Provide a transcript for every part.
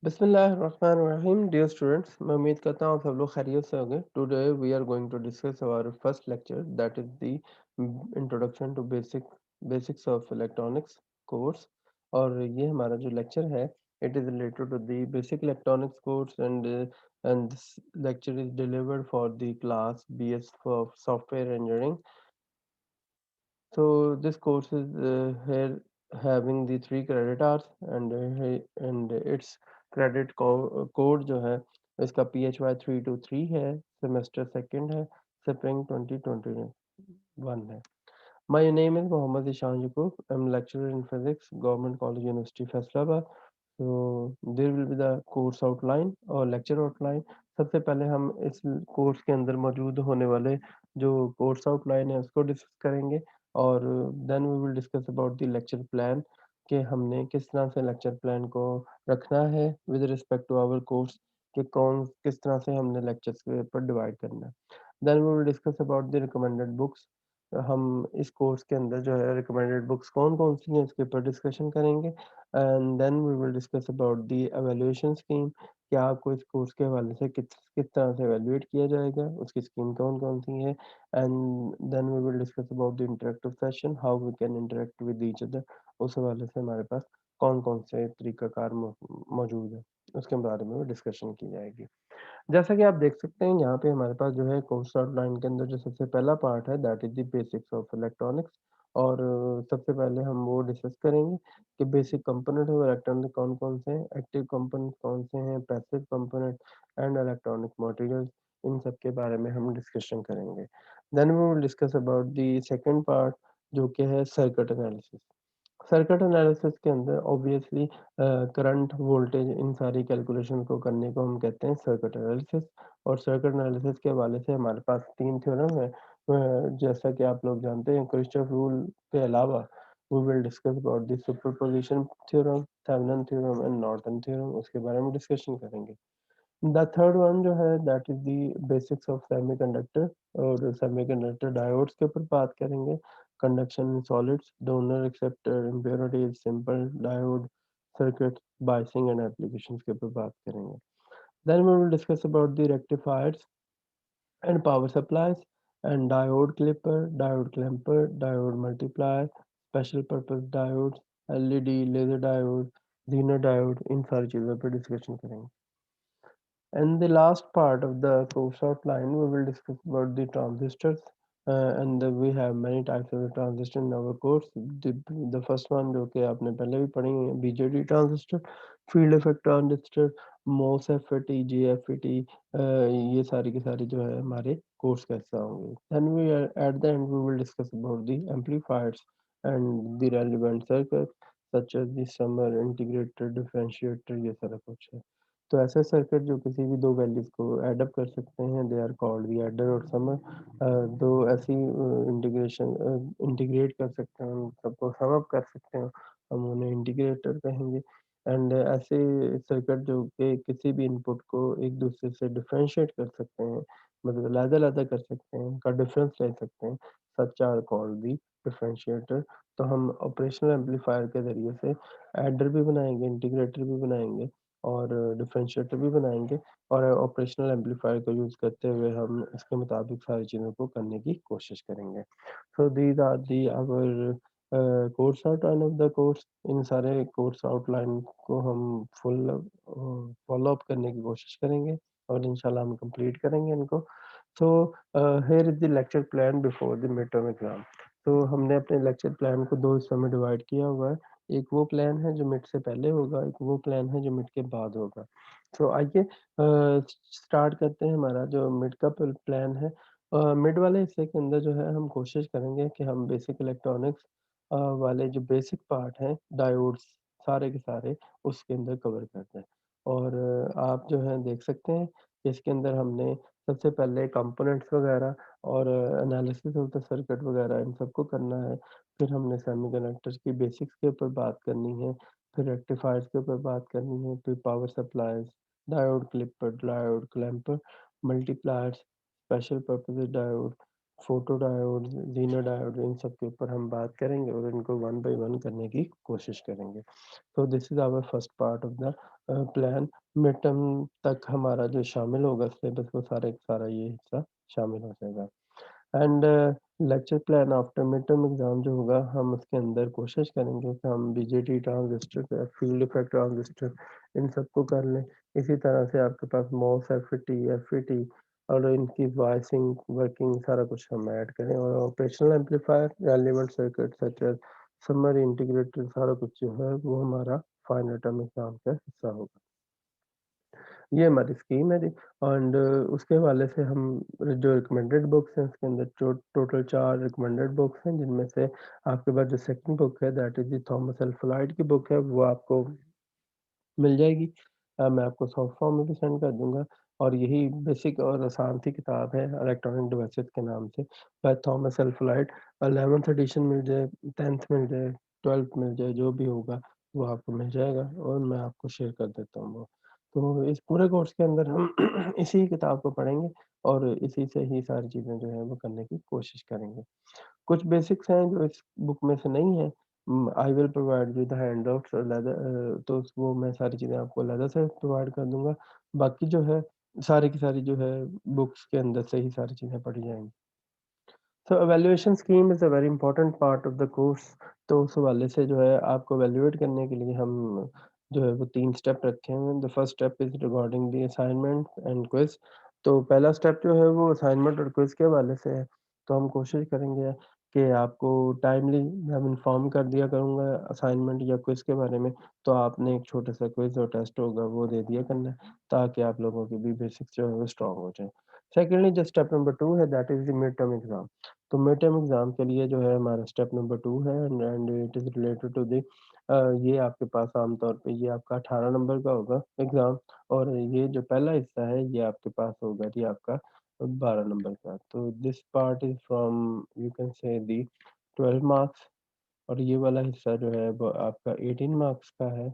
बिस्मिल्लाहिर्रहमानिर्रहीम dear students, मैं उम्मीद करता हूँ आप सब लोग खैरियत से होंगे। Today we are going to discuss our first lecture that is the introduction to basics of electronics course. और ये हमारा जो लेक्चर है it is related to the basic electronics course and this lecture is delivered for the class BS for software engineering. So this course is here having the 3 credit hours and its code जो है इसका PHY 323 है, semester second है, spring 2021 है। My name is Mohammad Ishan Yaqub. I'm lecturer in physics, Government College University Faisalabad. So there will be the course outline और lecture outline। सबसे पहले हम इस कोर्स के अंदर मौजूद होने वाले जो कोर्स आउटलाइन है उसको डिस्कस करेंगे और then we will discuss about the lecture plan कि हमने किस तरह से लेक्चर प्लान को रखना है with respect to our course कि कौन किस तरह से हमने लेक्चर्स के ऊपर डिवाइड करना है। Then we will discuss about the recommended books. हम इस कोर्स के अंदर जो है रिकमेंडेड बुक्स कौन-कौन सी हैं इसके ऊपर डिस्कशन करेंगे and then we will discuss about the evaluation scheme कि आपको इस कोर्स के हवाले से किस किस तरह से इवैल्यूएट किया जाएगा, उसकी स्कीम कौन-कौन सी है and then we will discuss about the interactive session how we can interact with each other. उस हवाले से हमारे पास कौन-कौन से तरीकाकार मौजूद है, उसके बारे में डिस्कशन की जाएगी। जैसा कि आप देख सकते हैं यहाँ पे हमारे पास जो है कोर्स आउटलाइन के अंदर जो सबसे पहला पार्ट है that is the basics of electronics. और सबसे पहले हम वो डिस्कस करेंगे कि बेसिक कंपोनेंट ऑफ इलेक्ट्रॉनिक कौन कौन से हैं, एक्टिव कंपोनेंट कौन से हैं, passive component and electronic materials, इन सब के बारे में हम डिस्कशन करेंगे। Then we will discuss about the second part जो कि है सर्किट एनालिसिस। सर्किट एनालिसिस के अंदर ऑब्वियसली करंट वोल्टेज इन सारी कैलकुलेशन को करने को हम कहते हैं सर्किट एनालिसिस। और सर्किट एनालिसिस के हवाले से हमारे पास 3 थ्योरम है, जैसा कि आप लोग जानते हैं किरचॉफ रूल के अलावा we will discuss about the superposition theorem, Thevenin theorem and Norton theorem, उसके बारे में डिस्कशन करेंगे। द थर्ड वन जो है that is the basics of semiconductor. और सेमीकंडक्टर डायोड्स के ऊपर बात करेंगे, conduction in solids, donor acceptor, impurities, simple diode circuit, biasing and applications के ऊपर बात करेंगे। Then we will discuss about the rectifiers and power supplies and diode clipper, diode clamper, diode multiplier, special purpose diodes, LED, laser diode, Zener diode, इन सारी चीज़ों पर discussion करेंगे। And the last part of the course outline, we will discuss about the transistors, and we have many types of the transistor in our course. The first one जो कि आपने पहले भी पढ़ी है BJT transistor, field effect transistor, MOSFET, GFET, ये सारी की सारी जो है हमारे कोर्स का हिस्सा होंगे। Then we are at the end we will discuss about the amplifiers and the relevant circuits such as the summer, integrator, differentiator, ये सारा कुछ है। तो ऐसे सर्किट जो किसी भी 2 वैल्यूज़ को ऐड अप कर सकते हैं they are called the adder और समर। 2 ऐसी इंटीग्रेट कर सकते हैं, उन सबको सम अप कर सकते हैं, हम उन्हें इंटीग्रेटर कहेंगे। एंड ऐसे सर्किट जो कि किसी भी इनपुट को एक दूसरे से डिफरेंशिएट कर सकते हैं, मतलब अलग-अलग कर सकते हैं, उनका डिफरेंस ले सकते हैं, such are called the differentiator. तो हम ऑपरेशनल एम्पलीफायर के ज़रिए से एडर भी बनाएँगे, इंटीग्रेटर भी बनाएँगे और डिफरेंशिएटर भी बनाएँगे और ऑपरेशनल एम्पलीफायर को यूज़ करते हुए हम इसके मुताबिक सारी चीज़ों को करने की कोशिश करेंगे। So these are the our course outline of the course. इन सारे कोर्स आउटलाइन को हम फॉलो अप करने की कोशिश करेंगे और इंशाल्लाह हम कंप्लीट करेंगे इनको। So here is the lecture plan before the mid term exam. तो हमने अपने लेक्चर प्लान को 2 हिस्सों में डिवाइड किया हुआ है। एक वो प्लान है जो मिड से पहले होगा, एक वो प्लान है जो मिड के बाद होगा। तो आइए स्टार्ट करते हैं हमारा जो मिड का प्लान है। मिड वाले हिस्से के अंदर जो है हम कोशिश करेंगे कि हम बेसिक इलेक्ट्रॉनिक्स वाले जो बेसिक पार्ट हैं, डायोड्स सारे के सारे उसके अंदर कवर कर दें। और आप जो है देख सकते हैं कि इसके अंदर हमने सबसे पहले कंपोनेंट्स वगैरह और एनालिसिस ऑफ द सर्किट वगैरह इन सबको करना है। फिर हमने सेमीकंडक्टर्स की बेसिक्स के ऊपर बात करनी है, फिर रेक्टिफायर्स के ऊपर बात करनी है, फिर power supplies, diode clipper, diode clamper, multipliers, special purpose diode, photo diode, zener diode इन सब के ऊपर हम बात करेंगे और इनको वन बाय वन करने की कोशिश करेंगे। तो this is our first part of the plan. Mid term तक हमारा जो शामिल होगा सिलेबस वो सारा का सारा ये हिस्सा शामिल हो जाएगा। And lecture plan after mid term exam जो होगा हम उसके अंदर कोशिश करेंगे कि हम BJT transistor, field effect transistor इन सबको कर लें। इसी तरह से आपके पास मॉस, एफईटी, एफईटी और इनकी वॉइसिंग, वर्किंग सारा कुछ हम ऐड करें और operational amplifier, relevant circuit such as summary integrated सारा कुछ जो है वो हमारा फाइनल टर्म एग्ज़ाम का हिस्सा होगा। ये हमारी स्कीम है जी। एंड उसके हवाले से हम जो रिकमेंडेड बुक्स हैं उसके अंदर टोटल 4 रिकमेंडेड बुक्स हैं जिनमें से आपके पास जो सेकंड बुक है that is the Thomas Alva Edison की बुक है वो आपको मिल जाएगी। मैं आपको सॉफ्ट फॉर्म में भी सेंड कर दूँगा और यही बेसिक और आसान सी किताब है इलेक्ट्रॉनिक डिवाइसेज़ के नाम से by Thomas Alva Edison. 11th edition मिल जाए, 10th मिल जाए, 12th मिल जाए, जो भी होगा वो आपको मिल जाएगा और मैं आपको शेयर कर देता हूँ वो। तो इस पूरे कोर्स के अंदर हम इसी किताब को पढ़ेंगे और इसी से ही सारी चीज़ें जो हैं वो करने की कोशिश करेंगे। कुछ बेसिक्स हैं जो इस बुक में से नहीं है। I will provide you the handouts और तो वो मैं सारी चीज़ें आपको अलहदा से प्रोवाइड कर दूँगा। बाकी जो है सारी की सारी जो है बुक्स के अंदर से ही सारी चीज़ें पढ़ी जाएँगी। So evaluation scheme is a very important part of the course. तो उस हवाले से जो है आपको इवैल्यूएट करने के लिए हम जो है वो 3 स्टेप रखे हुए हैं। The first step is regarding the assignment and quiz. तो पहला स्टेप जो है वो असाइनमेंट और क्विज़ के हवाले से है। तो हम कोशिश करेंगे कि आपको टाइमली मैं इन्फॉर्म कर दिया करूँगा असाइनमेंट या क्विज़ के बारे में। तो आपने एक छोटा-सा क्विज़ और टेस्ट होगा वो दे दिया करना है, ताकि आप लोगों की भी बेसिक्स जो है वो स्ट्रॉन्ग हो जाए। सेकंडली जो स्टेप नंबर 2 है that is the mid term exam. तो मिड टर्म एग्ज़ाम के लिए जो है हमारा स्टेप नंबर 2 है and it is related to the ये आपके पास आम तौर पे ये आपका 18 नंबर का होगा एग्ज़ाम और ये जो पहला हिस्सा है ये आपके पास होगा जी आपका 12 नंबर का। तो this part is from you can say the 12 marks और ये वाला हिस्सा जो है वो आपका 18 मार्क्स का है।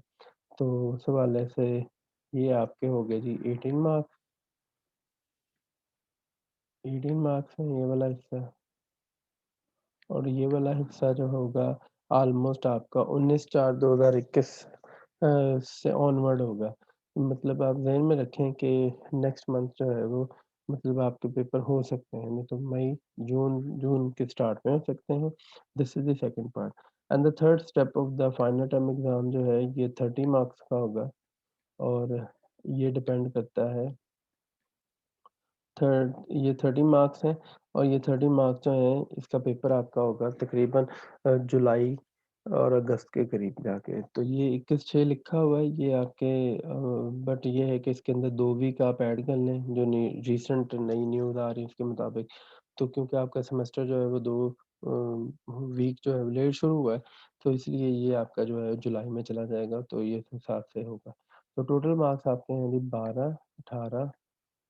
तो उस हवाले से ये आपके हो गए जी 18 मार्क्स, 18 मार्क्स हैं ये वाला हिस्सा। और ये वाला हिस्सा जो होगा ऑलमोस्ट आपका 19/4/2021 से ऑनवर्ड होगा। मतलब आप ज़हन में रखें कि नेक्स्ट मंथ जो है वो मतलब आपके पेपर हो सकते हैं, नहीं तो मई, जून जून के स्टार्ट में हो सकते हैं। This is the second part and the third step of the final term exam जो है ये 30 मार्क्स का होगा और ये डिपेंड करता है थर्ड ये 30 मार्क्स हैं और ये 30 मार्क्स जो हैं इसका पेपर आपका होगा तकरीबन जुलाई और अगस्त के करीब जाके। तो ये 21/6 लिखा हुआ है ये आपके बट ये है कि इसके अंदर 2 वीक आप ऐड कर लें जो रिसेंट नई न्यूज़ आ रही है उसके मुताबिक। तो क्योंकि आपका सेमेस्टर जो है वो 2 वीक जो है लेट शुरू हुआ है तो इसलिए ये आपका जो है जुलाई में चला जाएगा तो ये इस हिसाब से होगा। तो टोटल मार्क्स आपके हैं जी 12, 18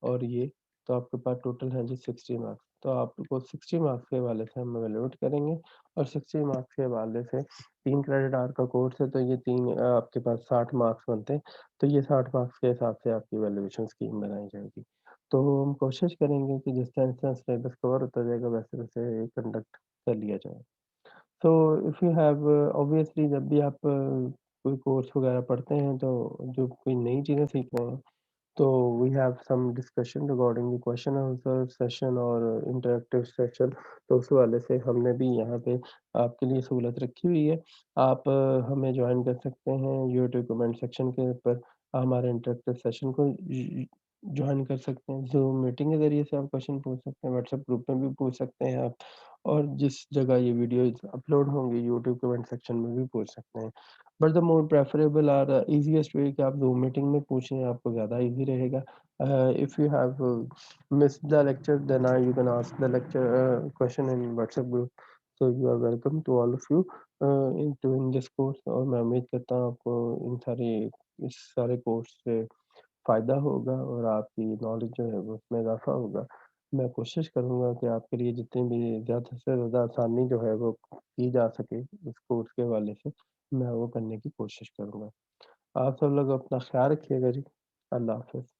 और ये तो आपके पास टोटल है जी 60 मार्क्स। तो आपको 60 मार्क्स के हवाले से हम इवैल्यूएट करेंगे और 60 मार्क्स के हवाले से 3 क्रेडिट आवर का कोर्स है तो ये 3 आपके पास 60 मार्क्स बनते हैं। तो ये 60 मार्क्स के हिसाब से आपकी इवैल्यूएशन स्कीम बनाई जाएगी। तो हम कोशिश करेंगे कि जिस तरह से सिलेबस कवर होता जाएगा वैसे-वैसे कंडक्ट कर लिया जाए। तो इफ यू हैव ऑब्वियसली जब भी आप कोई कोर्स वगैरह पढ़ते हैं तो जो कोई नई चीज़ें सीख रहे हैं तो we have some discussion regarding the question answer session और इंटरैक्टिव सेशन। तो उस हवाले से हमने भी यहाँ पे आपके लिए सहूलत रखी हुई है। आप हमें जॉइन कर सकते हैं यूट्यूब कमेंट सेक्शन के ऊपर हमारे इंटरैक्टिव सेशन को जॉइन कर सकते हैं। ज़ूम मीटिंग के ज़रिए से आप क्वेश्चन पूछ सकते हैं, व्हाट्सएप ग्रुप में भी पूछ सकते हैं आप और जिस जगह ये वीडियोज़ अपलोड होंगी यूट्यूब कमेंट सेक्शन में भी पूछ सकते हैं। बट द मोर प्रेफरेबल और ईज़ीएस्ट वे कि आप ज़ूम मीटिंग में पूछें, आपको ज़्यादा ईज़ी रहेगा। If you have missed the lecture then you can ask the lecture question in WhatsApp group. So you are welcome to all of you in this course और मैं उम्मीद करता हूँ आपको इस सारे कोर्स से फ़ायदा होगा और आपकी नॉलेज जो है वो उसमें इज़ाफ़ा होगा। मैं कोशिश करूँगा कि आपके लिए जितनी भी ज़्यादा से ज़्यादा आसानी जो है वो की जा सके इस कोर्स के हवाले से, मैं वो करने की कोशिश करूँगा। आप सब लोग अपना ख़्याल रखिएगा जी। अल्लाह हाफ़िज़।